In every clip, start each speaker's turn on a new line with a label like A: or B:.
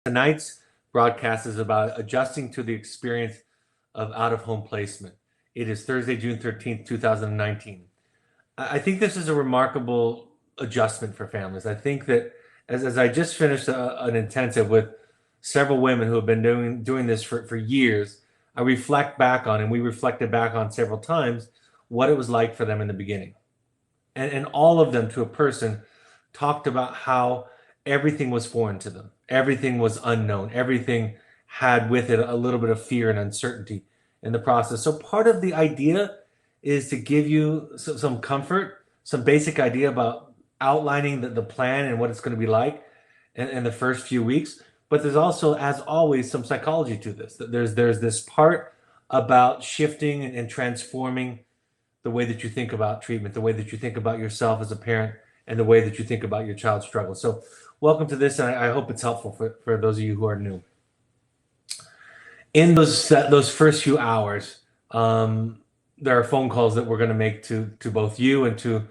A: Tonight's broadcast is about adjusting to the experience of out-of-home placement. It is Thursday, June 13th, 2019. I think this is a remarkable adjustment for families. I think that as I just finished an intensive with several women who have been doing this for years, I reflect back on, and we reflected back on several times, what it was like for them in the beginning. And all of them, to a person, talked about how everything was foreign to them. Everything was unknown. Everything had with it a little bit of fear and uncertainty in the process. So part of the idea is to give you some comfort, some basic idea about outlining the plan and what it's going to be like in the first few weeks. But there's also, as always, some psychology to this. There's this part about shifting and transforming the way that you think about treatment, the way that you think about yourself as a parent, and the way that you think about your child's struggle. So welcome to this, and I hope it's helpful for those of you who are new. In those first few hours, there are phone calls that we're going to make to both you and to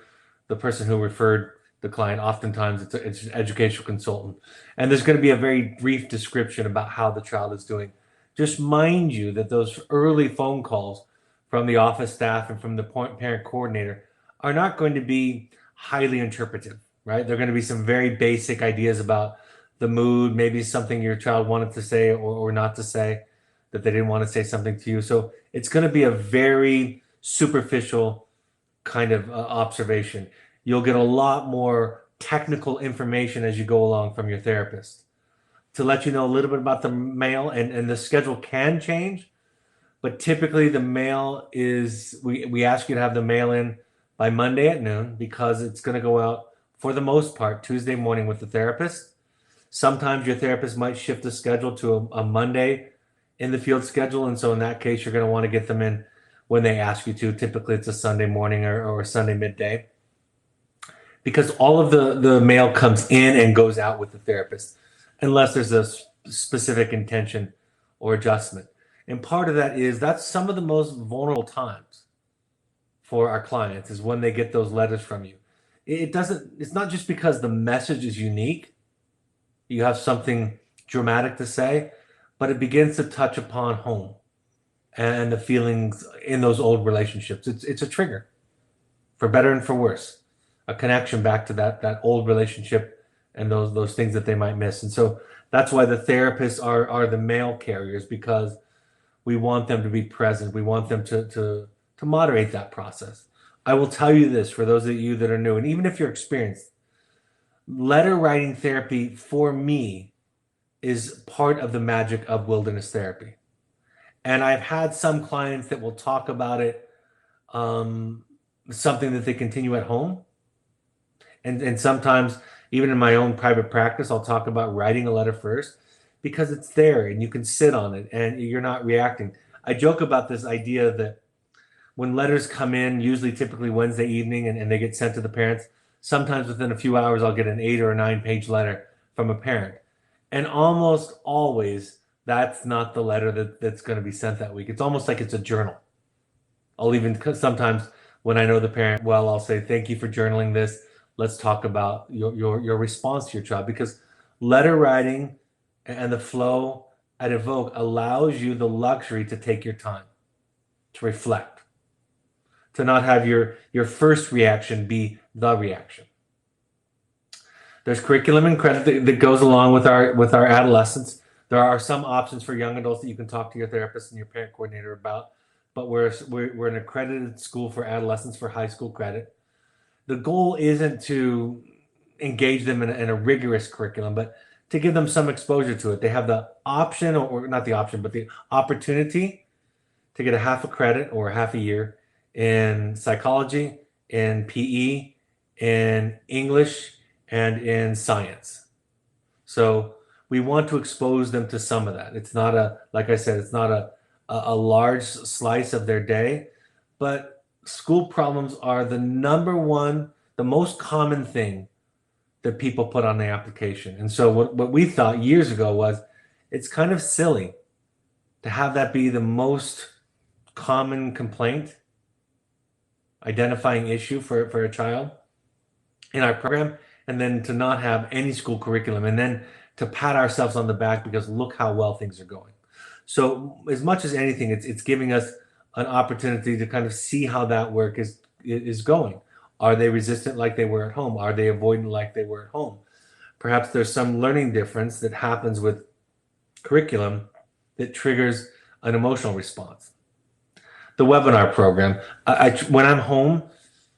A: the person who referred the client. Oftentimes it's an educational consultant. And there's going to be a very brief description about how the child is doing. Just mind you that those early phone calls from the office staff and from the parent coordinator are not going to be highly interpretive, right? They're going to be some very basic ideas about the mood, maybe something your child wanted to say or not to say, that they didn't want to say something to you. So it's going to be a very superficial kind of observation. You'll get a lot more technical information as you go along from your therapist to let you know a little bit about the mail, and the schedule can change. But typically the mail is, we ask you to have the mail in by Monday at noon, because it's going to go out for the most part Tuesday morning with the therapist. Sometimes your therapist might shift the schedule to a Monday in the field schedule. And so in that case, you're going to want to get them in when they ask you to. Typically it's a Sunday morning or Sunday midday, because all of the mail comes in and goes out with the therapist, unless there's a specific intention or adjustment. And part of that is, that's some of the most vulnerable times for our clients, is when they get those letters from you. It's not just because the message is unique, you have something dramatic to say, but it begins to touch upon home and the feelings in those old relationships. It's a trigger, for better and for worse, a connection back to that old relationship and those things that they might miss. And so that's why the therapists are the mail carriers, because we want them to be present. We want them to moderate that process. I will tell you this, for those of you that are new, and even if you're experienced, letter writing therapy for me is part of the magic of wilderness therapy. And I've had some clients that will talk about it, something that they continue at home. And sometimes, even in my own private practice, I'll talk about writing a letter first, because it's there and you can sit on it and you're not reacting. I joke about this idea that when letters come in, usually typically Wednesday evening, and they get sent to the parents, sometimes within a few hours I'll get an 8 or 9 page letter from a parent. And almost always that's not the letter that's going to be sent that week. It's almost like it's a journal. I'll even sometimes, when I know the parent well, I'll say, thank you for journaling this. Let's talk about your response to your child, because letter writing and the flow at Evoke allows you the luxury to take your time, to reflect, to not have your first reaction be the reaction. There's curriculum and credit that goes along with our adolescents. There are some options for young adults that you can talk to your therapist and your parent coordinator about, but we're an accredited school for adolescents for high school credit. The goal isn't to engage them in a rigorous curriculum, but to give them some exposure to it. They have the option, or not the option, but the opportunity to get a half a credit or half a year in psychology, in PE, in English, and in science. So we want to expose them to some of that. It's not like I said, it's not a large slice of their day, but school problems are the most common thing that people put on the application. And so what we thought years ago was, it's kind of silly to have that be the most common complaint, identifying issue for a child in our program, and then to not have any school curriculum, and then to pat ourselves on the back because look how well things are going. So as much as anything, it's giving us an opportunity to kind of see how that work is going. Are they resistant like they were at home? Are they avoidant like they were at home? Perhaps there's some learning difference that happens with curriculum that triggers an emotional response. The webinar program, when I'm home,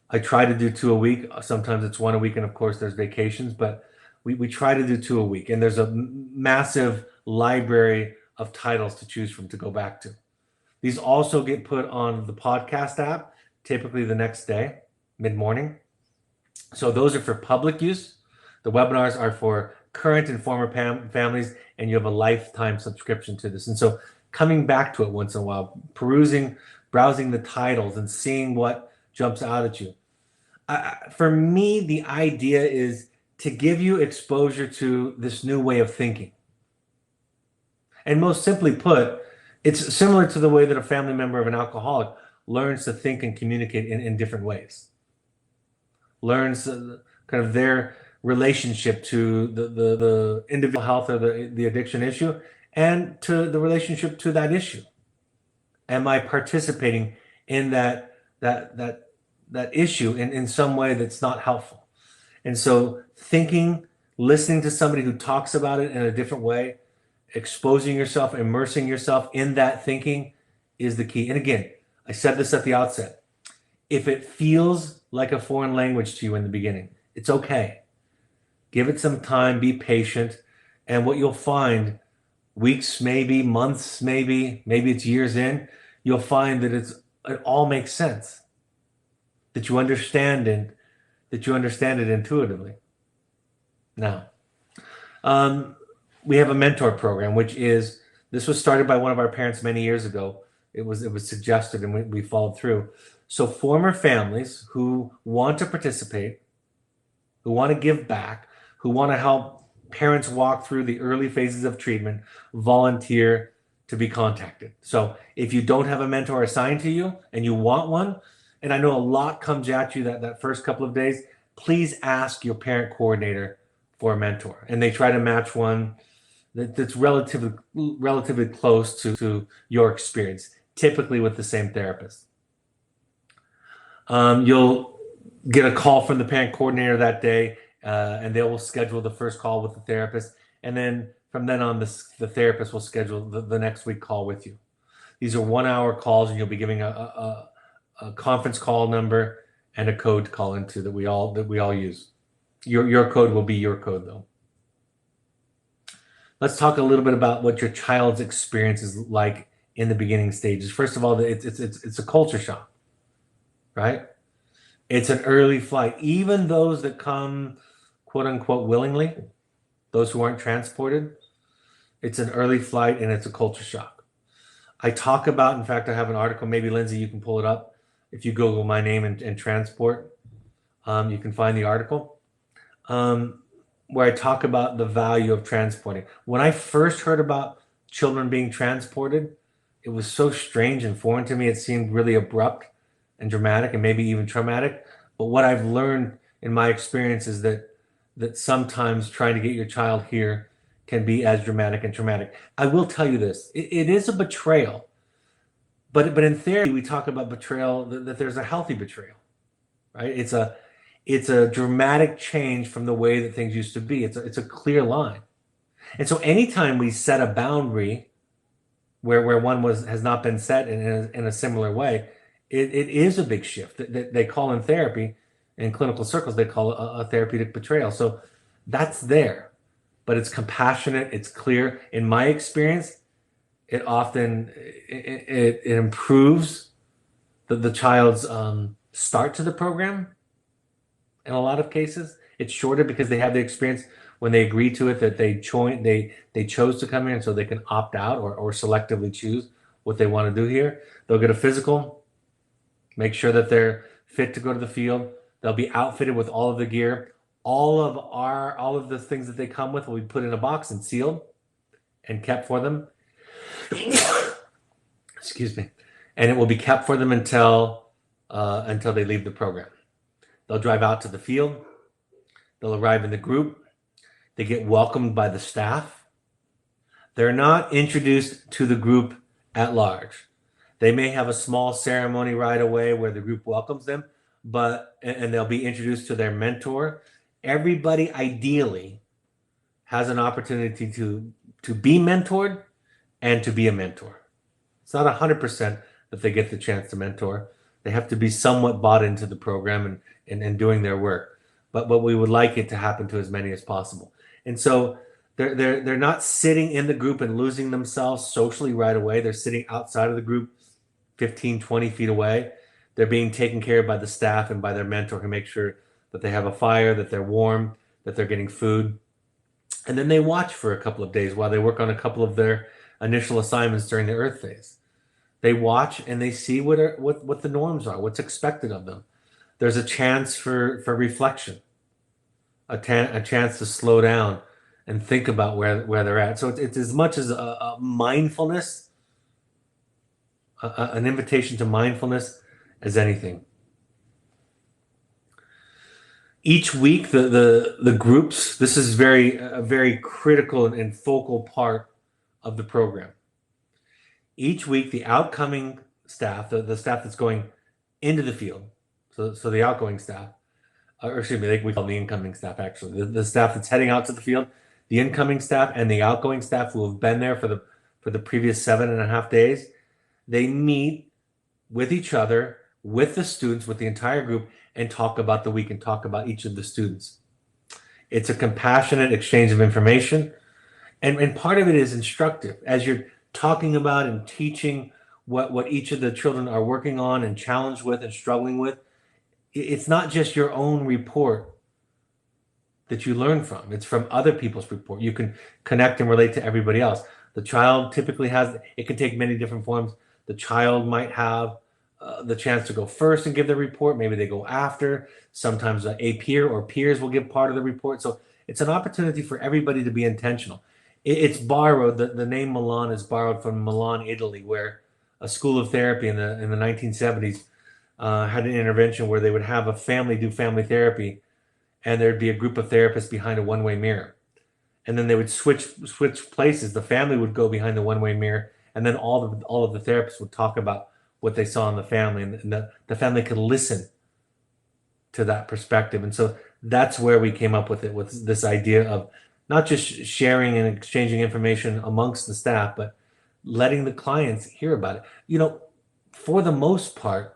A: I try to do 2 a week. Sometimes it's 1 a week, and of course there's vacations, but we try to do 2 a week. And there's a massive library of titles to choose from to go back to. These also get put on the podcast app, typically the next day, mid-morning. So those are for public use. The webinars are for current and former families, and you have a lifetime subscription to this. And so coming back to it once in a while, browsing the titles and seeing what jumps out at you. For me, the idea is to give you exposure to this new way of thinking. And most simply put, it's similar to the way that a family member of an alcoholic learns to think and communicate in different ways. Learns kind of their relationship to the individual health or the addiction issue, and to the relationship to that issue. Am I participating in that issue in some way that's not helpful? And so thinking, listening to somebody who talks about it in a different way, exposing yourself, immersing yourself in that thinking is the key. And again, I said this at the outset. If it feels like a foreign language to you in the beginning, it's okay. Give it some time, be patient, and what you'll find, weeks, maybe months, maybe it's years in, you'll find that it all makes sense. That you understand it intuitively. Now, we have a mentor program, this was started by one of our parents many years ago. It was suggested, and we followed through. So former families who want to participate, who want to give back, who want to help parents walk through the early phases of treatment, volunteer to be contacted. So if you don't have a mentor assigned to you and you want one, and I know a lot comes at you that first couple of days, please ask your parent coordinator for a mentor. And they try to match one that's relatively close to your experience, typically with the same therapist. You'll get a call from the parent coordinator that day, and they will schedule the first call with the therapist. And then from then on, the therapist will schedule the next week call with you. These are 1-hour calls, and you'll be giving a conference call number and a code to call into that we all use. Your code will be your code, though. Let's talk a little bit about what your child's experience is like in the beginning stages. First of all, it's a culture shock, right? It's an early flight. Even those that come, quote unquote, willingly, those who aren't transported, it's an early flight and it's a culture shock. I talk about, in fact, I have an article, maybe Lindsay, you can pull it up. If you Google my name and transport, you can find the article where I talk about the value of transporting. When I first heard about children being transported, it was so strange and foreign to me. It seemed really abrupt and dramatic and maybe even traumatic. But what I've learned in my experience is that sometimes trying to get your child here can be as dramatic and traumatic. I will tell you this, it is a betrayal. But in theory, we talk about betrayal, that there's a healthy betrayal, right? It's a dramatic change from the way that things used to be. It's a clear line. And so anytime we set a boundary where one has not been set in a similar way, it is a big shift that they call in therapy, in clinical circles, they call a therapeutic betrayal. So that's there, but it's compassionate, it's clear. In my experience, it often it improves the child's start to the program. In a lot of cases, it's shorter because they have the experience when they agree to it that they chose to come here, and so they can opt out or selectively choose what they want to do here. They'll get a physical, make sure that they're fit to go to the field. They'll be outfitted with all of the gear. All of the things that they come with will be put in a box and sealed and kept for them. Excuse me. And it will be kept for them until they leave the program. They'll drive out to the field. They'll arrive in the group. They get welcomed by the staff. They're not introduced to the group at large. They may have a small ceremony right away where the group welcomes them, but and they'll be introduced to their mentor. Everybody ideally has an opportunity to be mentored and to be a mentor. It's not 100% that they get the chance to mentor. They have to be somewhat bought into the program and doing their work. But we would like it to happen to as many as possible. And so they're not sitting in the group and losing themselves socially right away. They're sitting outside of the group 15, 20 feet away. They're being taken care of by the staff and by their mentor who make sure that they have a fire, that they're warm, that they're getting food. And then they watch for a couple of days while they work on a couple of their initial assignments during the Earth phase. They watch and they see what the norms are, what's expected of them. There's a chance for reflection, a chance to slow down and think about where they're at. So it's as much as a mindfulness, an invitation to mindfulness as anything. Each week, the groups, this is a very critical and focal part of the program. Each week, the outcoming staff, the staff that's going into the field, so the outgoing staff, or excuse me, we call them the incoming staff actually, the staff that's heading out to the field, the incoming staff and the outgoing staff who have been there for the previous 7.5 days, they meet with each other, with the students, with the entire group, and talk about the week and talk about each of the students. It's a compassionate exchange of information, and part of it is instructive as you're talking about and teaching what each of the children are working on and challenged with and struggling with. It's not just your own report that you learn from. It's from other people's report. You can connect and relate to everybody else. The child typically it can take many different forms. The child might have the chance to go first and give their report. Maybe they go after. Sometimes a peer or peers will give part of the report. So it's an opportunity for everybody to be intentional. It's borrowed. The name Milan is borrowed from Milan, Italy, where a school of therapy in the 1970s had an intervention where they would have a family do family therapy, and there'd be a group of therapists behind a one-way mirror, and then they would switch places. The family would go behind the one-way mirror, and then all of the therapists would talk about what they saw in the family, and the family could listen to that perspective. And so that's where we came up with it, with this idea of not just sharing and exchanging information amongst the staff, but letting the clients hear about it. For the most part,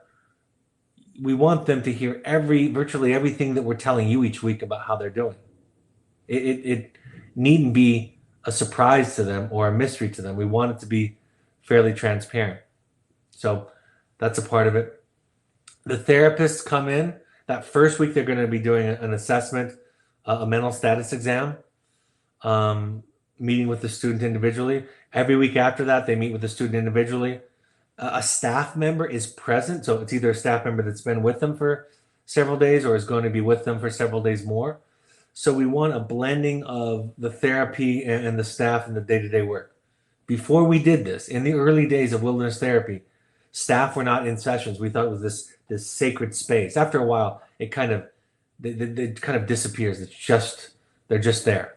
A: we want them to hear virtually everything that we're telling you each week about how they're doing. It needn't be a surprise to them or a mystery to them. We want it to be fairly transparent. So that's a part of it. The therapists come in. That first week, they're going to be doing an assessment, a mental status exam, meeting with the student individually. Every week after that, they meet with the student individually. A staff member is present. So it's either a staff member that's been with them for several days or is going to be with them for several days more. So we want a blending of the therapy and the staff and the day-to-day work. Before we did this, in the early days of wilderness therapy, staff were not in sessions. We thought it was this sacred space. After a while, it kind of disappears. They're just there.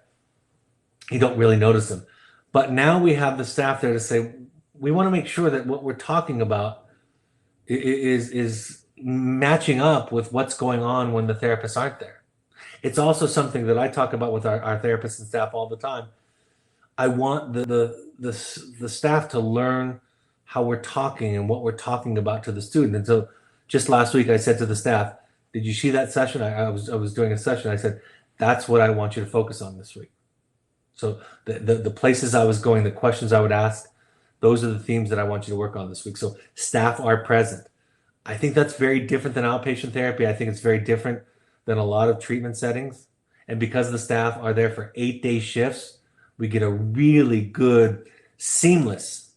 A: You don't really notice them. But now we have the staff there to say, we want to make sure that what we're talking about is matching up with what's going on when the therapists aren't there. It's also something that I talk about with our therapists and staff all the time. I want the staff to learn how we're talking and what we're talking about to the student. And so just last week, I said to the staff, did you see that session? I was doing a session. I said, that's what I want you to focus on this week. So the places I was going, the questions I would ask, those are the themes that I want you to work on this week. So staff are present. I think that's very different than outpatient therapy. I think it's very different than a lot of treatment settings. And because the staff are there for 8-day shifts, we get a really good, seamless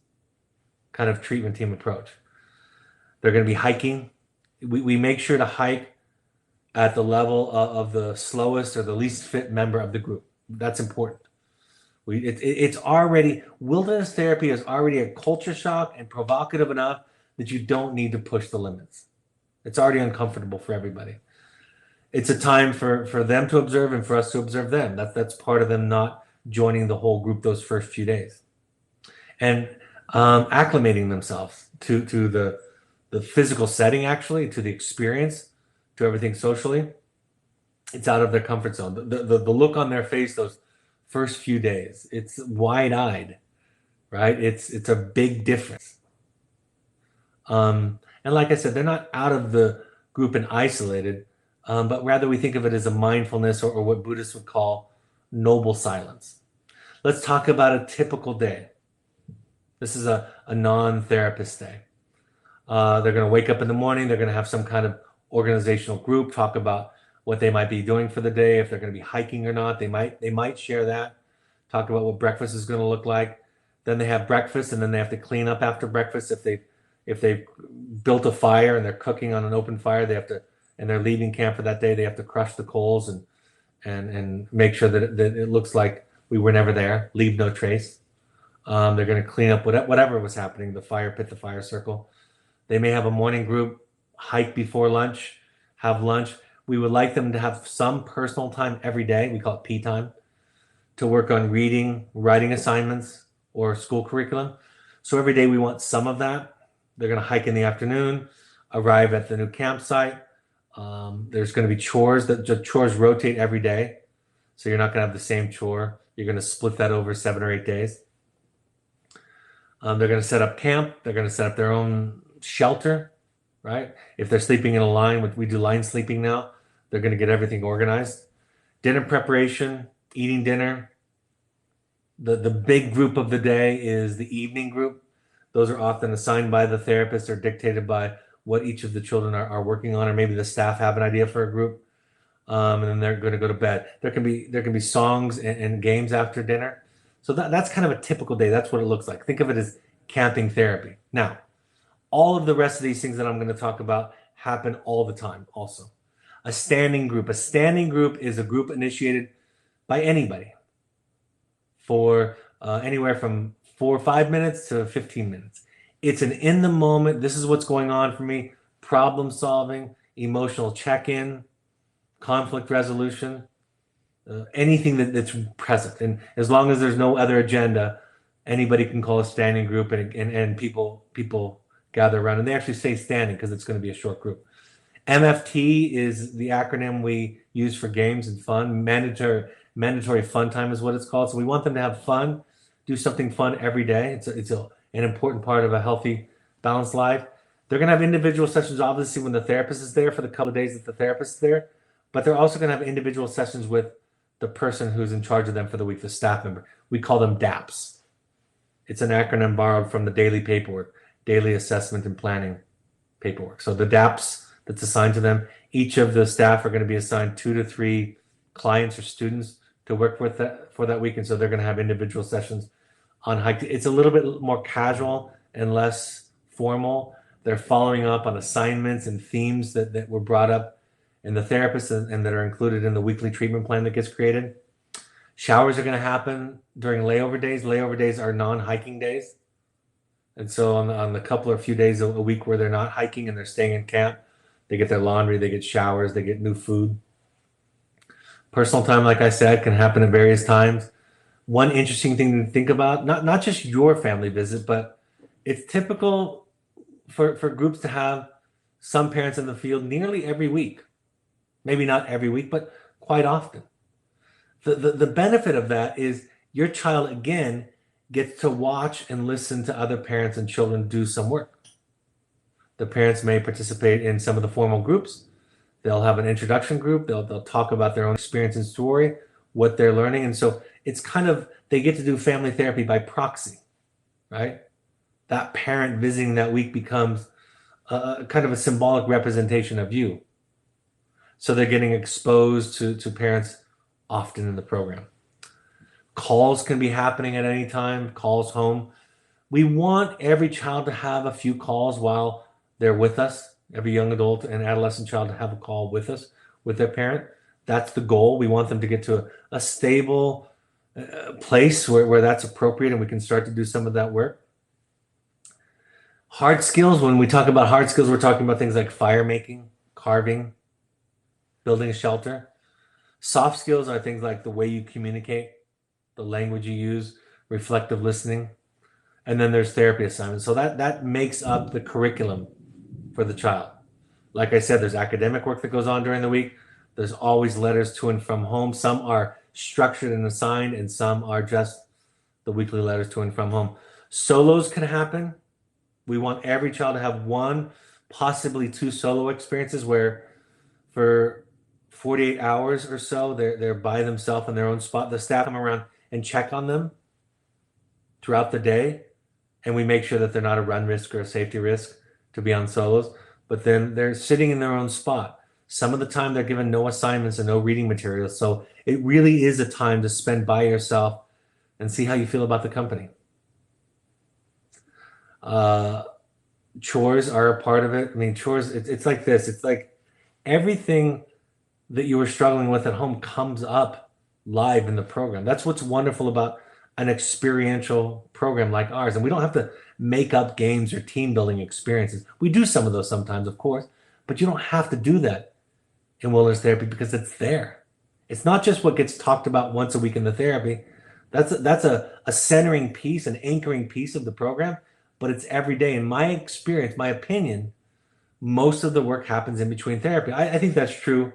A: kind of treatment team approach. They're going to be hiking. We make sure to hike at the level of the slowest or the least fit member of the group. That's important. It's already, wilderness therapy is already a culture shock and provocative enough that you don't need to push the limits. It's already uncomfortable for everybody. It's a time for them to observe and for us to observe them. That's part of them not joining the whole group those first few days, and acclimating themselves to the physical setting, actually, to the experience, to everything socially. It's out of their comfort zone. The look on their face those first few days, it's wide-eyed, right? It's a big difference. And like I said, they're not out of the group and isolated, but rather we think of it as a mindfulness, or what Buddhists would call noble silence. Let's talk about a typical day. This is a non-therapist day. They're going to wake up in the morning. They're going to have some kind of organizational group, talk about what they might be doing for the day, if they're going to be hiking or not. They might share that, talk about what breakfast is going to look like. Then they have breakfast, and then they have to clean up after breakfast. If they built a fire and they're cooking on an open fire, they have to, and they're leaving camp for that day, they have to crush the coals and make sure that it looks like we were never there, leave no trace. They're going to clean up whatever was happening, the fire pit, the fire circle. They may have a morning group, hike before lunch, have lunch. We would like them to have some personal time every day. We call it P time, to work on reading, writing assignments, or school curriculum. So every day we want some of that. They're going to hike in the afternoon, arrive at the new campsite. There's going to be chores. The chores rotate every day. So you're not going to have the same chore. You're going to split that over 7 or 8 days. They're going to set up camp. They're going to set up their own shelter, right? If they're sleeping in a line, we do line sleeping now, they're going to get everything organized. Dinner preparation, eating dinner. The big group of the day is the evening group. Those are often assigned by the therapist or dictated by what each of the children are working on, or maybe the staff have an idea for a group. And then they're going to go to bed. There can be songs and games after dinner. So that's kind of a typical day. That's what it looks like. Think of it as camping therapy. Now, all of the rest of these things that I'm going to talk about happen all the time also. A standing group. A standing group is a group initiated by anybody for anywhere from 4 or 5 minutes to 15 minutes. It's an in the moment, this is what's going on for me, problem solving, emotional check-in, conflict resolution, anything that's present. And as long as there's no other agenda, anybody can call a standing group, and people gather around. And they actually say standing because it's going to be a short group. MFT is the acronym we use for games and fun. Mandatory fun time is what it's called. So we want them to have fun, do something fun every day. An important part of a healthy, balanced life. They're going to have individual sessions, obviously, when the therapist is there for the couple of days that the therapist is there. But they're also going to have individual sessions with the person who's in charge of them for the week, the staff member. We call them DAPs. It's an acronym borrowed from the daily paperwork, daily assessment and planning paperwork. So the DAPs that's assigned to them, each of the staff are going to be assigned 2 to 3 clients or students to work with for that week. And so they're going to have individual sessions on hike. It's a little bit more casual and less formal. They're following up on assignments and themes that were brought up in the therapist and that are included in the weekly treatment plan that gets created. Showers are going to happen during layover days. Layover days are non-hiking days. And so on the couple or few days a week where they're not hiking and they're staying in camp, they get their laundry, they get showers, they get new food. Personal time, like I said, can happen at various times. One interesting thing to think about, not just your family visit, but it's typical for groups to have some parents in the field nearly every week. Maybe not every week, but quite often. The benefit of that is your child, again, gets to watch and listen to other parents and children do some work. The parents may participate in some of the formal groups. They'll have an introduction group. They'll talk about their own experience and story, what they're learning. And so it's kind of, they get to do family therapy by proxy, right? That parent visiting that week becomes kind of a symbolic representation of you. So they're getting exposed to parents often in the program. Calls can be happening at any time, calls home. We want every child to have a few calls while they're with us, every young adult and adolescent child to have a call with us, with their parent. That's the goal. We want them to get to a stable place where that's appropriate and we can start to do some of that work. Hard skills, when we talk about hard skills, we're talking about things like fire making, carving, building a shelter. Soft skills are things like the way you communicate, the language you use, reflective listening, and then there's therapy assignments. So that makes up the curriculum for the child. Like I said, there's academic work that goes on during the week. There's always letters to and from home. Some are structured and assigned, and some are just the weekly letters to and from home. Solos can happen. We want every child to have one, possibly two solo experiences where for 48 hours or so, they're by themselves in their own spot. The staff come around and check on them throughout the day, and we make sure that they're not a run risk or a safety risk to be on solos. But then they're sitting in their own spot. Some of the time they're given no assignments and no reading materials. So it really is a time to spend by yourself and see how you feel about the company. Chores are a part of it. I mean, chores, it's like this. It's like everything that you were struggling with at home comes up live in the program. That's what's wonderful about an experiential program like ours. And we don't have to make up games or team building experiences. We do some of those sometimes, of course, but you don't have to do that in wilderness therapy because it's there. It's not just what gets talked about once a week in the therapy. That's a centering piece, an anchoring piece of the program, but it's every day. In my experience, my opinion, most of the work happens in between therapy. I think that's true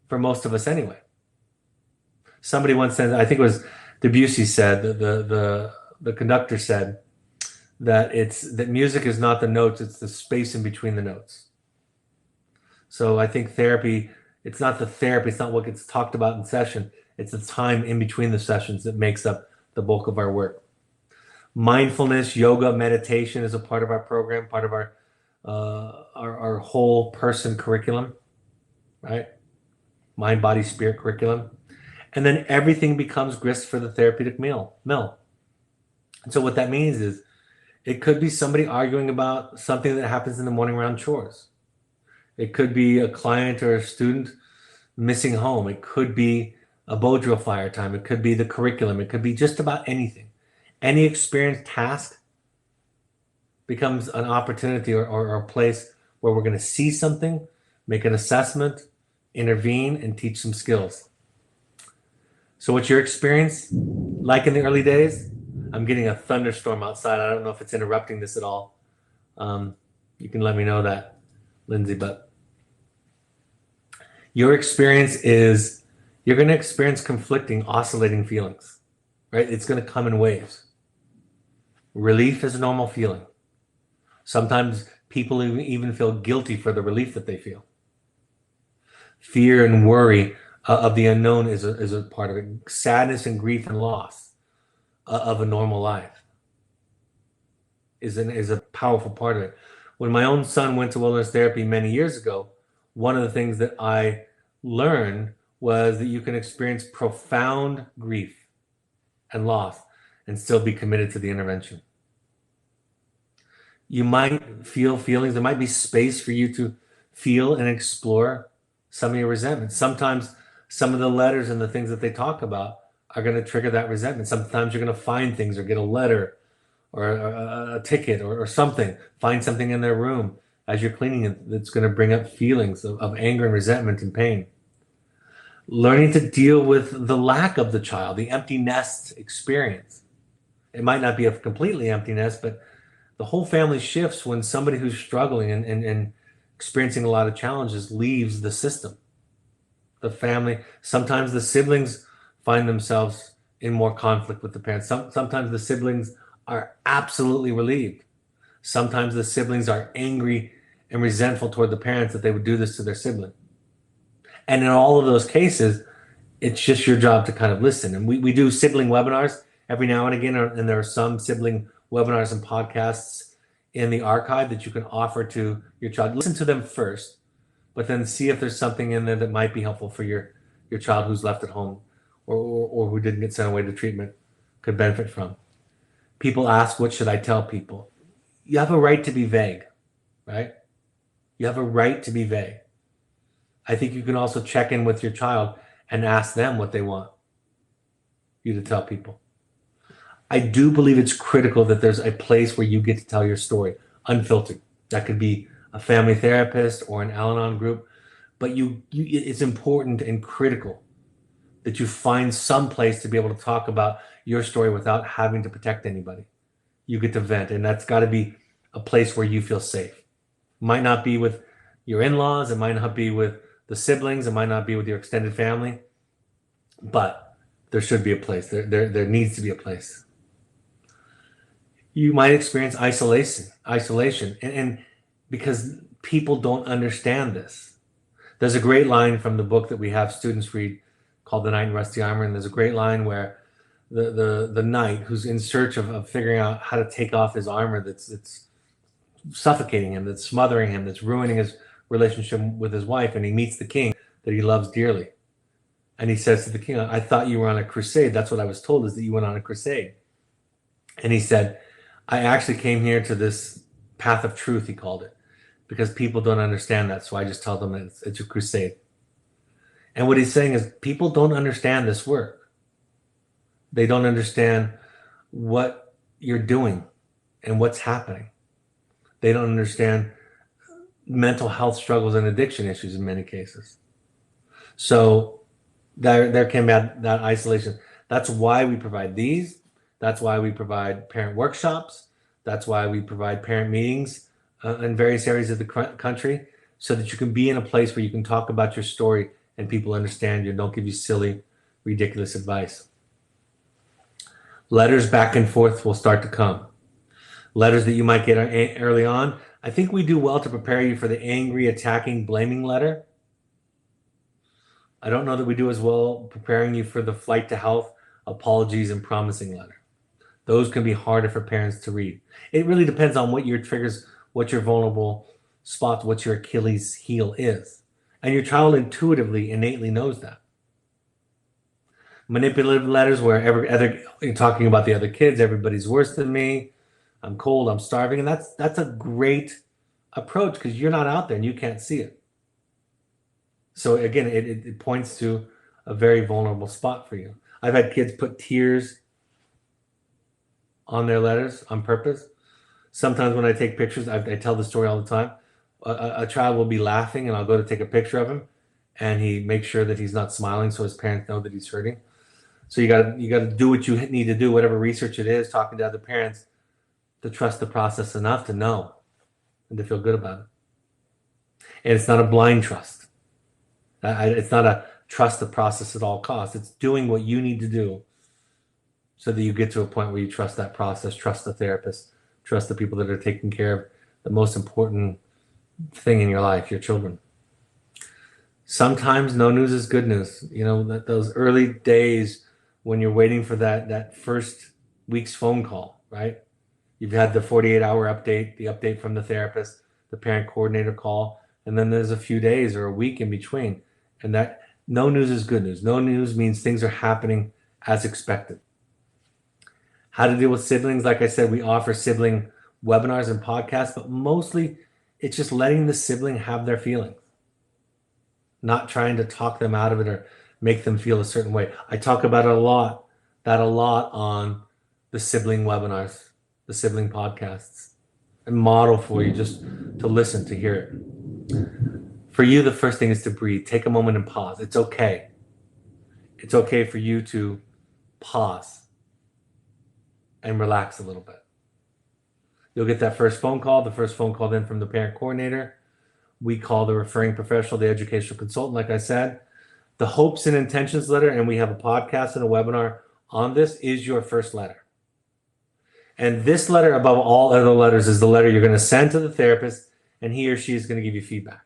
A: for most of us anyway. Somebody once said, I think it was Debussy said, the conductor said that music is not the notes, it's the space in between the notes. So I think therapy, it's not the therapy, it's not what gets talked about in session, it's the time in between the sessions that makes up the bulk of our work. Mindfulness, yoga, meditation is a part of our program, part of our whole person curriculum, right? Mind, body, spirit curriculum. And then everything becomes grist for the therapeutic mill. And so what that means is it could be somebody arguing about something that happens in the morning around chores. It could be a client or a student missing home. It could be a bow drill fire time. It could be the curriculum. It could be just about anything. Any experienced task becomes an opportunity or a place where we're going to see something, make an assessment, intervene, and teach some skills. So what's your experience like in the early days? I'm getting a thunderstorm outside. I don't know if it's interrupting this at all. You can let me know that, Lindsay, but your experience is you're going to experience conflicting, oscillating feelings, right? It's going to come in waves. Relief is a normal feeling. Sometimes people even feel guilty for the relief that they feel. Fear and worry of the unknown is a part of it. Sadness and grief and loss of a normal life is a powerful part of it. When my own son went to wilderness therapy many years ago, one of the things that I learned was that you can experience profound grief and loss and still be committed to the intervention. You might feel feelings. There might be space for you to feel and explore some of your resentment. Sometimes some of the letters and the things that they talk about are going to trigger that resentment. Sometimes you're going to find things or get a letter or a ticket or something. Find something in their room as you're cleaning it that's going to bring up feelings of anger and resentment and pain. Learning to deal with the lack of the child, the empty nest experience. It might not be a completely empty nest, but the whole family shifts when somebody who's struggling and experiencing a lot of challenges leaves the system. The family, sometimes the siblings find themselves in more conflict with the parents. Sometimes the siblings are absolutely relieved. Sometimes the siblings are angry and resentful toward the parents that they would do this to their sibling. And in all of those cases, it's just your job to kind of listen. And we do sibling webinars every now and again, and there are some sibling webinars and podcasts in the archive that you can offer to your child. Listen to them first, but then see if there's something in there that might be helpful for your child who's left at home or who didn't get sent away to treatment could benefit from. People ask, what should I tell people? You have a right to be vague, right? You have a right to be vague. I think you can also check in with your child and ask them what they want you to tell people. I do believe it's critical that there's a place where you get to tell your story, unfiltered. That could be a family therapist or an Al-Anon group, but it's important and critical that you find some place to be able to talk about your story without having to protect anybody. You get to vent, and that's got to be a place where you feel safe. Might not be with your in-laws, it might not be with the siblings, it might not be with your extended family, but there should be a place. There needs to be a place. You might experience isolation, and because people don't understand this. There's a great line from the book that we have students read called The Knight in Rusty Armor, and there's a great line where the knight who's in search of figuring out how to take off his armor that's suffocating him, that's smothering him, that's ruining his relationship with his wife, and he meets the king that he loves dearly. And he says to the king, I thought you were on a crusade. That's what I was told, is that you went on a crusade. And he said, I actually came here to this path of truth, he called it, because people don't understand that. So I just tell them it's a crusade. And what he's saying is people don't understand this work. They don't understand what you're doing and what's happening. They don't understand mental health struggles and addiction issues in many cases. So there can be that isolation. That's why we provide these. That's why we provide parent workshops. That's why we provide parent meetings in various areas of the country, so that you can be in a place where you can talk about your story and people understand you and don't give you silly, ridiculous advice. Letters back and forth will start to come. Letters that you might get early on. I think we do well to prepare you for the angry, attacking, blaming letter. I don't know that we do as well preparing you for the flight to health, apologies, and promising letter. Those can be harder for parents to read. It really depends on what your triggers, what your vulnerable spots, what your Achilles heel is. And your child intuitively, innately knows that. Manipulative letters where you're talking about the other kids, everybody's worse than me, I'm cold, I'm starving. And that's a great approach because you're not out there and you can't see it. So again, it points to a very vulnerable spot for you. I've had kids put tears on their letters on purpose. Sometimes when I take pictures, I tell the story all the time. A child will be laughing and I'll go to take a picture of him and he makes sure that he's not smiling so his parents know that he's hurting. So you got to do what you need to do, whatever research it is, talking to other parents, to trust the process enough to know and to feel good about it. And it's not a blind trust. It's not a trust the process at all costs. It's doing what you need to do so that you get to a point where you trust that process, trust the therapist, trust the people that are taking care of the most important thing in your life, your children. Sometimes no news is good news. You know, those early days when you're waiting for that first week's phone call, right? You've had the 48-hour update, the update from the therapist, the parent coordinator call, and then there's a few days or a week in between. And that no news is good news. No news means things are happening as expected. How to deal with siblings. Like I said, we offer sibling webinars and podcasts, but mostly it's just letting the sibling have their feelings, not trying to talk them out of it or make them feel a certain way. I talk about it a lot on the sibling webinars, the sibling podcasts, and model for you just to listen, to hear it. For you, the first thing is to breathe. Take a moment and pause. It's okay. It's okay for you to pause and relax a little bit. You'll get that first phone call, the first phone call then from the parent coordinator. We call the referring professional, the educational consultant, like I said. The hopes and intentions letter, and we have a podcast and a webinar on this, is your first letter. And this letter, above all other letters, is the letter you're going to send to the therapist, and he or she is going to give you feedback.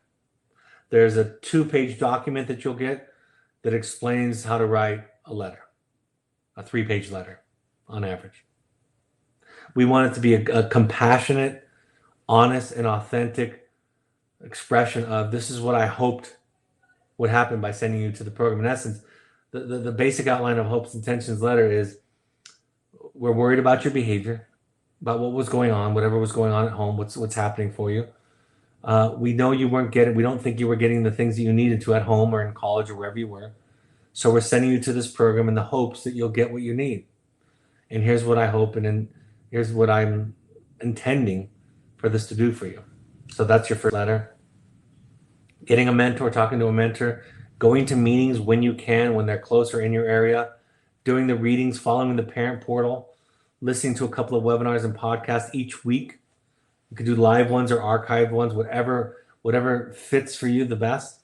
A: There's a 2-page document that you'll get that explains how to write a letter, a 3-page letter on average. We want it to be a compassionate, honest, and authentic expression of this is what I hoped would happen by sending you to the program. In essence, the basic outline of Hopes and Intentions letter is we're worried about your behavior, about what was going on, whatever was going on at home, what's happening for you. We know you weren't getting, we don't think you were getting the things that you needed to at home or in college or wherever you were. So we're sending you to this program in the hopes that you'll get what you need. And here's what I hope, and here's what I'm intending for this to do for you. So that's your first letter. getting a mentor, talking to a mentor, going to meetings when you can, when they're closer in your area, doing the readings, following the parent portal, listening to a couple of webinars and podcasts each week. You could do live ones or archived ones, whatever fits for you the best.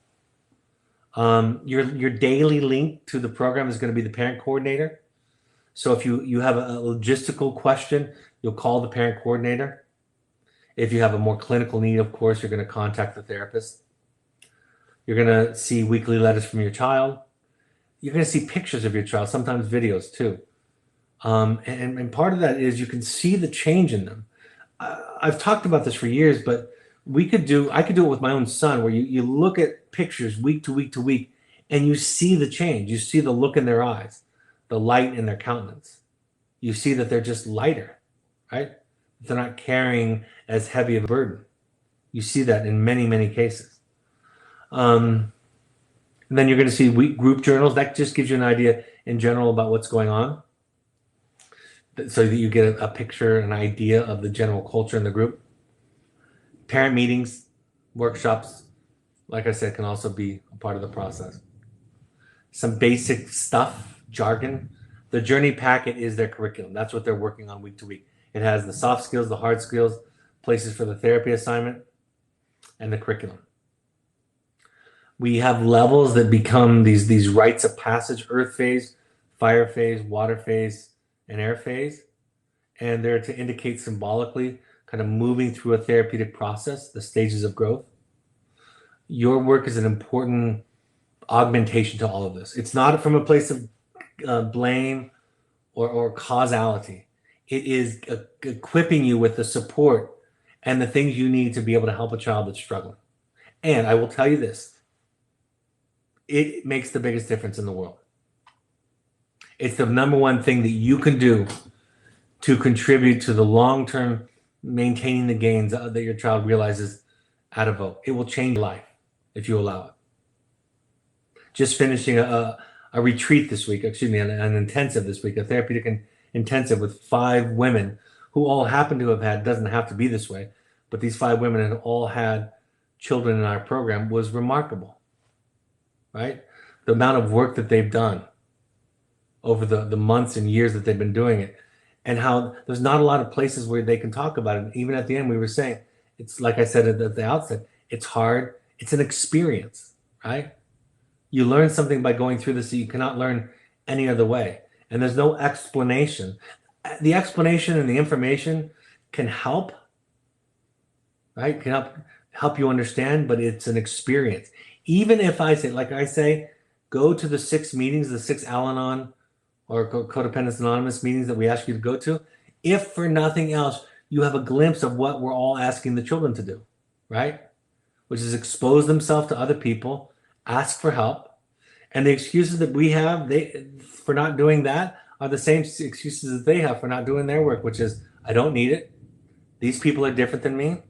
A: Your daily link to the program is going to be the parent coordinator. So if you have a logistical question, you'll call the parent coordinator. If you have a more clinical need, of course, you're going to contact the therapist. You're going to see weekly letters from your child. You're going to see pictures of your child, sometimes videos too. And part of that is you can see the change in them. I've talked about this for years, but I could do it with my own son, where you look at pictures week to week to week, and you see the change. You see the look in their eyes, the light in their countenance. You see that they're just lighter, right? They're not carrying as heavy of a burden. You see that in many, many cases. And then you're going to see group journals. That just gives you an idea in general about what's going on, so that you get a picture, an idea of the general culture in the group. Parent meetings, workshops, like I said, can also be a part of the process. Some basic stuff, jargon. The journey packet is their curriculum. That's what they're working on week to week. It has the soft skills, the hard skills, places for the therapy assignment, and the curriculum. We have levels that become these rites of passage: earth phase, fire phase, water phase, and air phase. And they're to indicate symbolically kind of moving through a therapeutic process, the stages of growth. Your work is an important augmentation to all of this. It's not from a place of blame or causality. It is equipping you with the support and the things you need to be able to help a child that's struggling. And I will tell you this, it makes the biggest difference in the world. It's the number one thing that you can do to contribute to the long-term maintaining the gains that your child realizes out of vote. It will change your life if you allow it. Just finishing a retreat this week, an intensive this week, a therapeutic intensive with 5 women who all happen to have had, doesn't have to be this way, but these 5 women had all had children in our program, was remarkable, right? The amount of work that they've done over the months and years that they've been doing it, and how there's not a lot of places where they can talk about it. Even at the end, we were saying, it's like I said at the outset, it's hard. It's an experience, right? You learn something by going through this that you cannot learn any other way. And there's no explanation. The explanation and the information can help, right? Can help you understand, but it's an experience. Even if I say, go to the 6 meetings, the 6 Al-Anon or Codependence Anonymous meetings that we ask you to go to, if for nothing else, you have a glimpse of what we're all asking the children to do, right? Which is expose themselves to other people, ask for help. And the excuses that we have for not doing that are the same excuses that they have for not doing their work, which is, I don't need it. These people are different than me.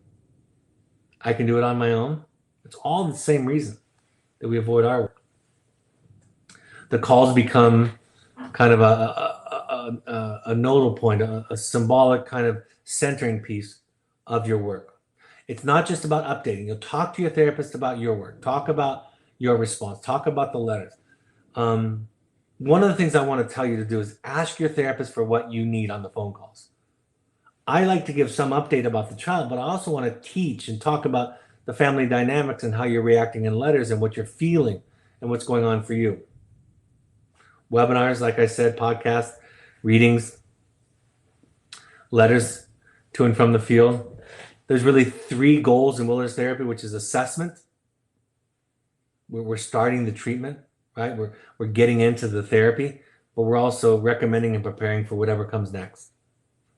A: I can do it on my own. It's all the same reason that we avoid our work. The calls become kind of a nodal point, a symbolic kind of centering piece of your work. It's not just about updating. You'll talk to your therapist about your work. Talk about your response. Talk about the letters. One of the things I want to tell you to do is ask your therapist for what you need on the phone calls. I like to give some update about the child, but I also want to teach and talk about the family dynamics and how you're reacting in letters and what you're feeling and what's going on for you. Webinars, like I said, podcasts, readings, letters to and from the field. There's really 3 goals in wilderness therapy, which is assessment. We're starting the treatment, right? We're getting into the therapy, but we're also recommending and preparing for whatever comes next.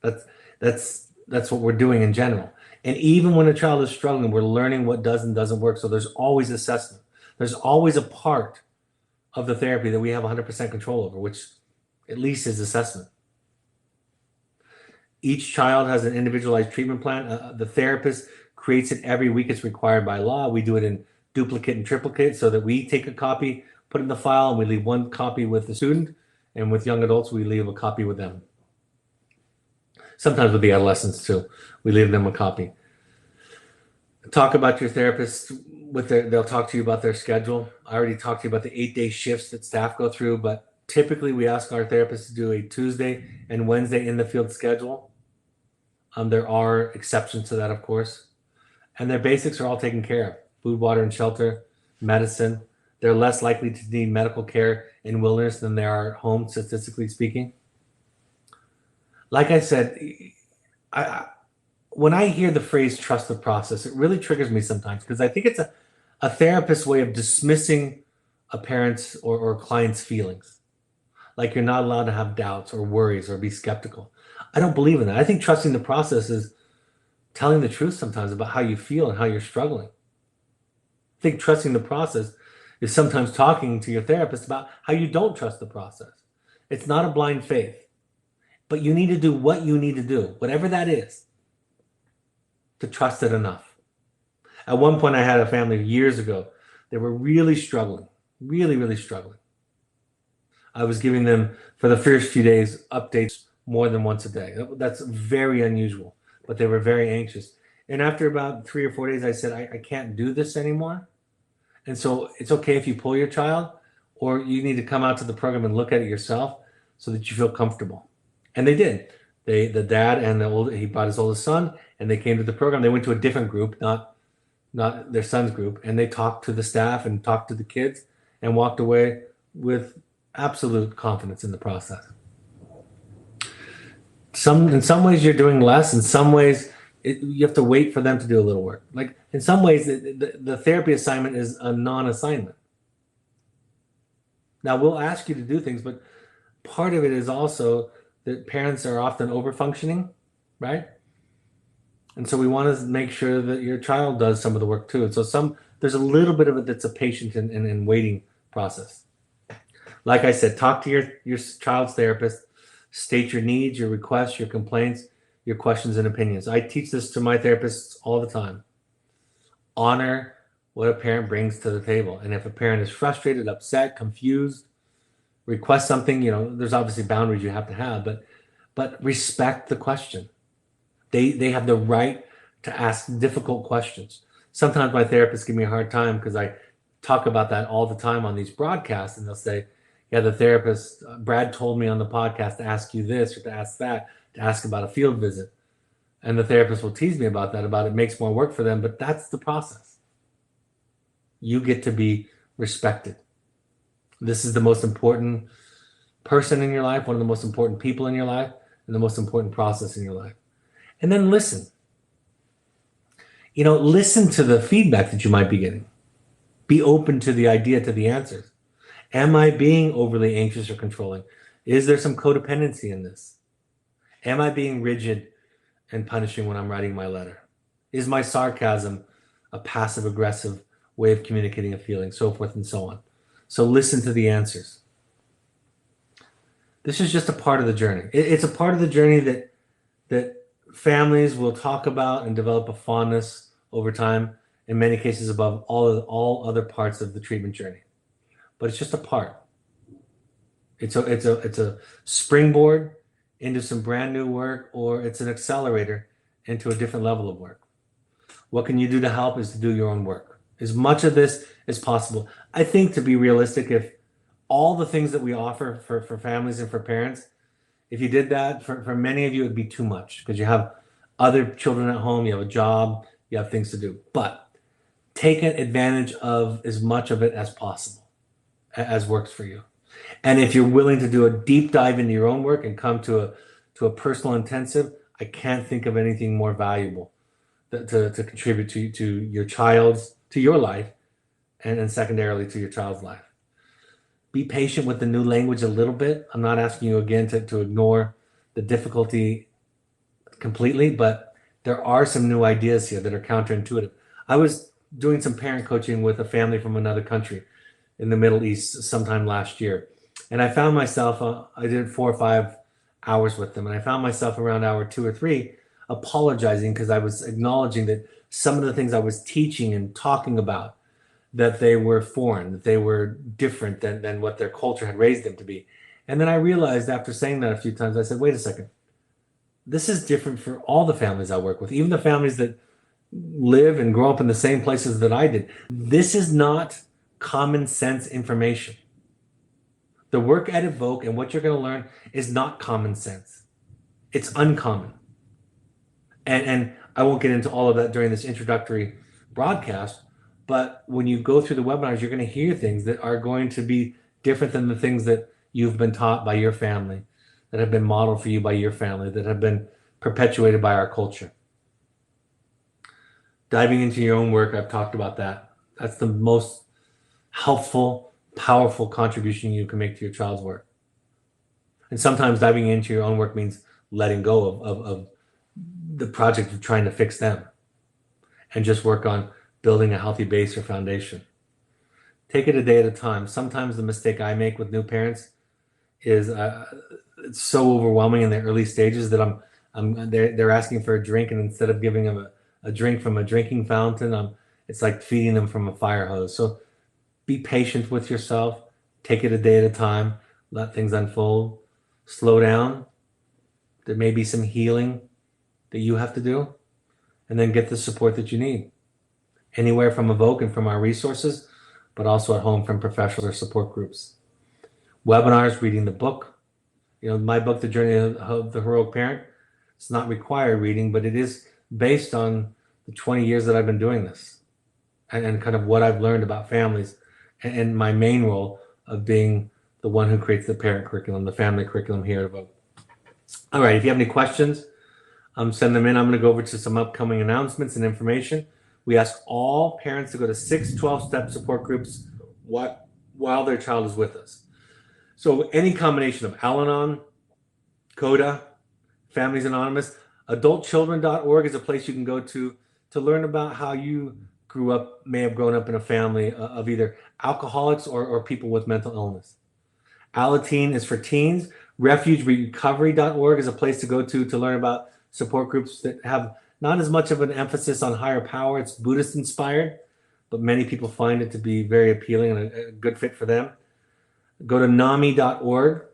A: That's what we're doing in general. And even when a child is struggling, we're learning what does and doesn't work. So there's always assessment. There's always a part of the therapy that we have 100% control over, which at least is assessment. Each child has an individualized treatment plan. The therapist creates it every week. It's required by law. We do it in duplicate and triplicate so that we take a copy, put it in the file, and we leave one copy with the student. And with young adults, we leave a copy with them. Sometimes with the adolescents too, we leave them a copy. Talk about your therapist they'll talk to you about their schedule. I already talked to you about the 8-day shifts that staff go through, but typically we ask our therapists to do a Tuesday and Wednesday in the field schedule. There are exceptions to that, of course, and their basics are all taken care of: food, water, and shelter, medicine. They're less likely to need medical care in wilderness than they are at home, statistically speaking. Like I said, I when I hear the phrase trust the process, it really triggers me sometimes because I think it's a therapist's way of dismissing a parent's or client's feelings. Like you're not allowed to have doubts or worries or be skeptical. I don't believe in that. I think trusting the process is telling the truth sometimes about how you feel and how you're struggling. I think trusting the process is sometimes talking to your therapist about how you don't trust the process. It's not a blind faith, but you need to do what you need to do, whatever that is, to trust it enough. At one point, I had a family years ago. They were really struggling, really, really struggling. I was giving them, for the first few days, updates more than once a day. That's very unusual, but they were very anxious. And after about 3 or 4 days, I said, I can't do this anymore. And so it's okay if you pull your child, or you need to come out to the program and look at it yourself so that you feel comfortable. And they did. The dad and he brought his oldest son, and they came to the program. They went to a different group, not their son's group, and they talked to the staff and talked to the kids and walked away with absolute confidence in the process. In some ways you're doing less. In some ways you have to wait for them to do a little work. Like in some ways the therapy assignment is a non-assignment. Now we'll ask you to do things, but part of it is also that parents are often over-functioning, right? And so we want to make sure that your child does some of the work too. And so there's a little bit of it that's a patient and waiting process. Like I said, talk to your child's therapist, state your needs, your requests, your complaints, your questions and opinions. I teach this to my therapists all the time. Honor what a parent brings to the table. And if a parent is frustrated, upset, confused, request something, there's obviously boundaries you have to have, but respect the question. They have the right to ask difficult questions. Sometimes my therapists give me a hard time because I talk about that all the time on these broadcasts, and they'll say, yeah, the therapist, Brad told me on the podcast to ask you this or to ask that, to ask about a field visit. And the therapist will tease me about that, about it makes more work for them, but that's the process. You get to be respected. This is the most important person in your life, one of the most important people in your life, and the most important process in your life. And then listen. Listen to the feedback that you might be getting. Be open to the idea, to the answers. Am I being overly anxious or controlling? Is there some codependency in this? Am I being rigid and punishing when I'm writing my letter? Is my sarcasm a passive-aggressive way of communicating a feeling? So forth and so on. So listen to the answers. This is just a part of the journey. It's a part of the journey that families will talk about and develop a fondness over time, in many cases above all other parts of the treatment journey. But it's just a part. It's a springboard into some brand new work, or it's an accelerator into a different level of work. What can you do to help is to do your own work. As much of this as possible. I think, to be realistic, if all the things that we offer for families and for parents, if you did that, for many of you, it'd be too much because you have other children at home, you have a job, you have things to do. But take advantage of as much of it as possible, as works for you. And if you're willing to do a deep dive into your own work and come to a personal intensive, I can't think of anything more valuable to contribute to your life, and secondarily to your child's life. Be patient with the new language a little bit. I'm not asking you again to ignore the difficulty completely, but there are some new ideas here that are counterintuitive. I was doing some parent coaching with a family from another country in the Middle East sometime last year. And I found myself, I did 4 or 5 hours with them, and I found myself around hour 2 or 3 apologizing because I was acknowledging that some of the things I was teaching and talking about, that they were foreign, that they were different than what their culture had raised them to be. And then I realized after saying that a few times, I said, wait a second, this is different for all the families I work with, even the families that live and grow up in the same places that I did. This is not common sense information. The work at Evoke and what you're going to learn is not common sense. It's uncommon. And I won't get into all of that during this introductory broadcast, but when you go through the webinars, you're going to hear things that are going to be different than the things that you've been taught by your family, that have been modeled for you by your family, that have been perpetuated by our culture. Diving into your own work, I've talked about that. That's the most helpful, powerful contribution you can make to your child's work. And sometimes diving into your own work means letting go of the project of trying to fix them and just work on building a healthy base or foundation. Take it a day at a time. Sometimes the mistake I make with new parents is it's so overwhelming in the early stages that they're asking for a drink, and instead of giving them a drink from a drinking fountain, it's like feeding them from a fire hose. So be patient with yourself. Take it a day at a time. Let things unfold. Slow down. There may be some healing that you have to do, and then get the support that you need. Anywhere from Evoke and from our resources, but also at home from professionals or support groups. Webinars, reading the book. My book, The Journey of the Heroic Parent, it's not required reading, but it is based on the 20 years that I've been doing this and kind of what I've learned about families and my main role of being the one who creates the parent curriculum, the family curriculum here at Evoke. All right, if you have any questions, send them in. I'm going to go over to some upcoming announcements and information. We ask all parents to go to 6 12-step support groups while their child is with us. So any combination of Al-Anon, CODA, Families Anonymous, adultchildren.org is a place you can go to learn about how you may have grown up in a family of either alcoholics or people with mental illness. Alateen is for teens. Refugerecovery.org is a place to go to learn about support groups that have not as much of an emphasis on higher power. It's Buddhist inspired, but many people find it to be very appealing and a good fit for them. Go to NAMI.org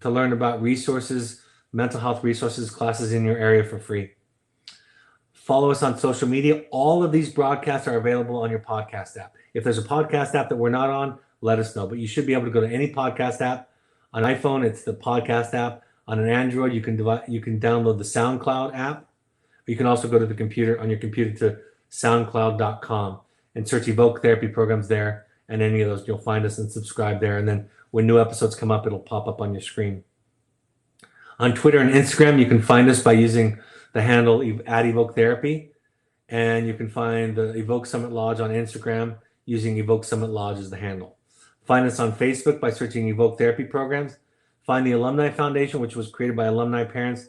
A: to learn about resources, mental health resources, classes in your area for free. Follow us on social media. All of these broadcasts are available on your podcast app. If there's a podcast app that we're not on, let us know. But you should be able to go to any podcast app. On iPhone, it's the podcast app. On an Android, you can download the SoundCloud app. You can also go to your computer to soundcloud.com and search Evoke Therapy Programs there. And any of those, you'll find us and subscribe there. And then when new episodes come up, it'll pop up on your screen. On Twitter and Instagram, you can find us by using the handle at Evoke Therapy. And you can find the Evoke Summit Lodge on Instagram using Evoke Summit Lodge as the handle. Find us on Facebook by searching Evoke Therapy Programs. Find the Alumni Foundation, which was created by alumni parents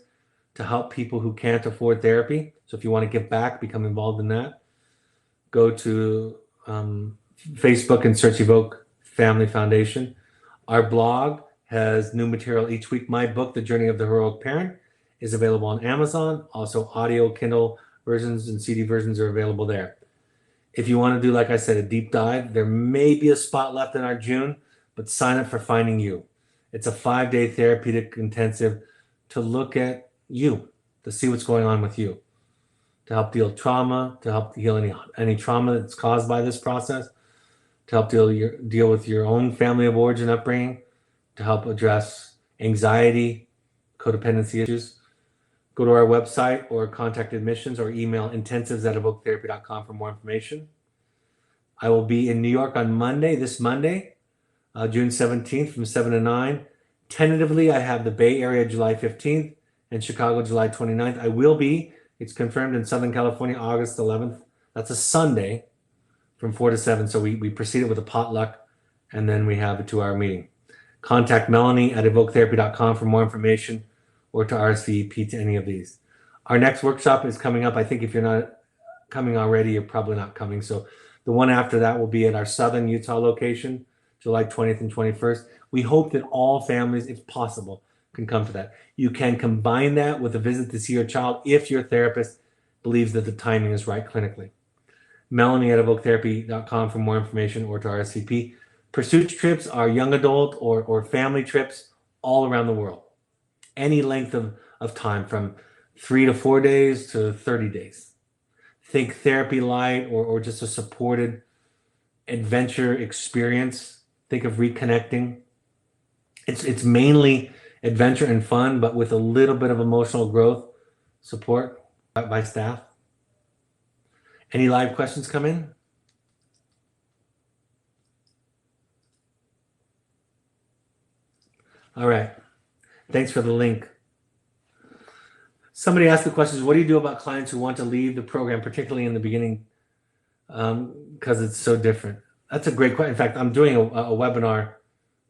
A: to help people who can't afford therapy. So if you want to give back, become involved in that. Go to Facebook and search Evoke Family Foundation. Our blog has new material each week. My book, The Journey of the Heroic Parent, is available on Amazon. Also, audio, Kindle versions and CD versions are available there. If you want to do, like I said, a deep dive, there may be a spot left in our June, but sign up for Finding You. It's a 5-day therapeutic intensive to look at you, to see what's going on with you, to help deal trauma, to help heal any trauma that's caused by this process, to help deal with your own family of origin upbringing, to help address anxiety, codependency issues. Go to our website or contact admissions or email intensives@evoketherapy.com for more information. I will be in New York on this Monday, June 17th from 7 to 9. Tentatively, I have the Bay Area July 15th and Chicago July 29th. It's confirmed in Southern California, August 11th. That's a Sunday from 4 to 7. So we proceeded with a potluck, and then we have a 2-hour meeting. Contact Melanie at evoketherapy.com for more information or to RSVP to any of these. Our next workshop is coming up. I think if you're not coming already, you're probably not coming. So the one after that will be at our Southern Utah location, July 20th and 21st. We hope that all families, if possible, can come to that. You can combine that with a visit to see your child if your therapist believes that the timing is right clinically. Melanie at evoketherapy.com for more information or to RSVP. Pursuit trips are young adult or family trips all around the world. Any length of time from 3 to 4 days to 30 days. Think therapy light or just a supported adventure experience. Think of reconnecting. It's mainly adventure and fun, but with a little bit of emotional growth support by staff. Any live questions come in? All right. Thanks for the link. Somebody asked the questions, what do you do about clients who want to leave the program, particularly in the beginning, because it's so different? That's a great question. In fact, I'm doing a webinar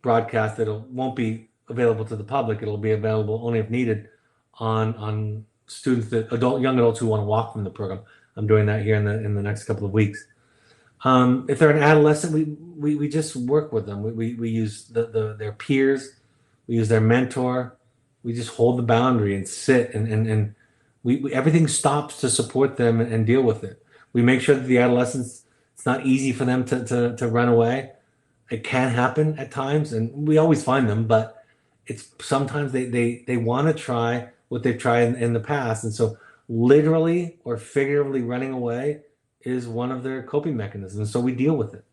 A: broadcast that won't be available to the public. It'll be available only if needed on students young adults who want to walk from the program. I'm doing that here in the next couple of weeks. If they're an adolescent, we just work with them. We use their peers, we use their mentor. We just hold the boundary and sit and we everything stops to support them and deal with it. We make sure that the adolescents, it's not easy for them to run away. It can happen at times, and we always find them, but it's sometimes they want to try what they've tried in the past. And so literally or figuratively running away is one of their coping mechanisms. So we deal with it.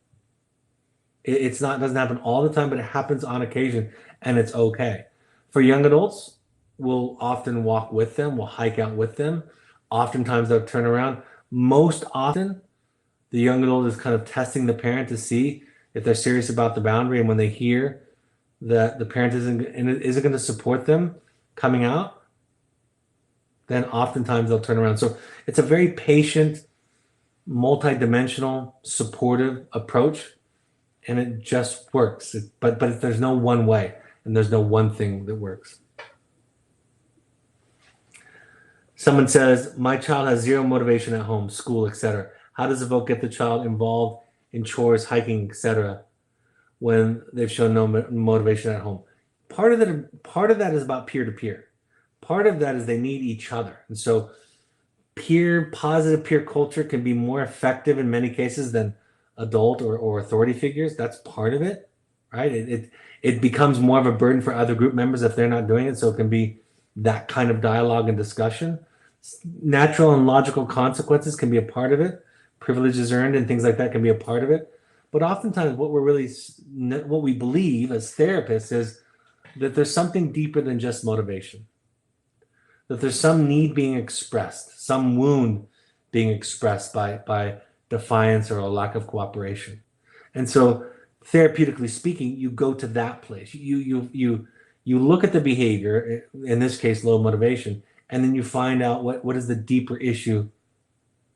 A: It's not, doesn't happen all the time, but it happens on occasion, and it's okay. For young adults, we'll often walk with them, we'll hike out with them. Oftentimes they'll turn around. Most often, the young adult is kind of testing the parent to see if they're serious about the boundary. And when they hear that the parent isn't going to support them coming out, then oftentimes they'll turn around. So it's a very patient, multidimensional, supportive approach, and it just works. But there's no one way, and there's no one thing that works. Someone says, my child has zero motivation at home, school, etc. How does the vote get the child involved in chores, hiking, etc., when they've shown no motivation at home? Part of that is about peer-to-peer. Part of that is they need each other. And so positive peer culture can be more effective in many cases than adult or authority figures. That's part of it, right? It becomes more of a burden for other group members if they're not doing it. So it can be that kind of dialogue and discussion. Natural and logical consequences can be a part of it. Privileges earned and things like that can be a part of it. But oftentimes what we believe as therapists is that there's something deeper than just motivation. That there's some need being expressed, some wound being expressed by defiance or a lack of cooperation. And so therapeutically speaking, you go to that place. You look at the behavior, in this case, low motivation, and then you find out what is the deeper issue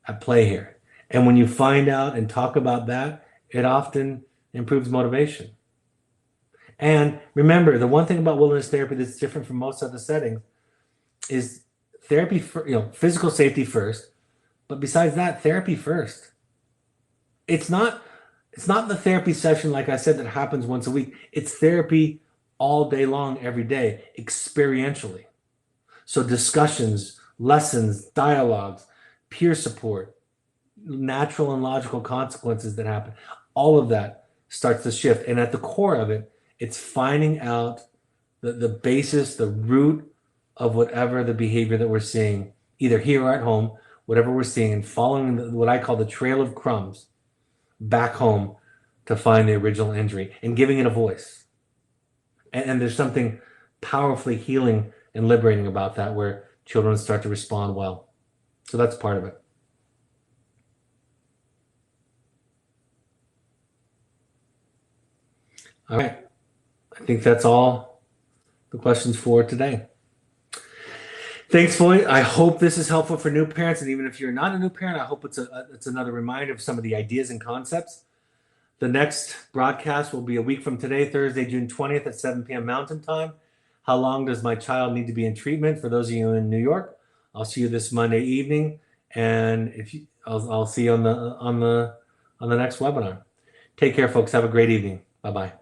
A: at play here. And when you find out and talk about that, it often improves motivation. And remember, the one thing about wilderness therapy that's different from most other settings is therapy for, physical safety first, but besides that, therapy first. It's not the therapy session, like I said, that happens once a week. It's therapy all day long, every day, experientially. So discussions, lessons, dialogues, peer support, natural and logical consequences that happen, all of that starts to shift. And at the core of it, it's finding out the basis, the root of whatever the behavior that we're seeing, either here or at home, whatever we're seeing, and following what I call the trail of crumbs back home to find the original injury and giving it a voice. And there's something powerfully healing and liberating about that, where children start to respond well. So that's part of it. All right. I think that's all the questions for today. Thanks, Floyd. I hope this is helpful for new parents. And even if you're not a new parent, I hope it's another reminder of some of the ideas and concepts. The next broadcast will be a week from today, Thursday, June 20th at 7 p.m. Mountain Time. How long does my child need to be in treatment? For those of you in New York, I'll see you this Monday evening, and I'll see you on the next webinar. Take care, folks. Have a great evening. Bye-bye.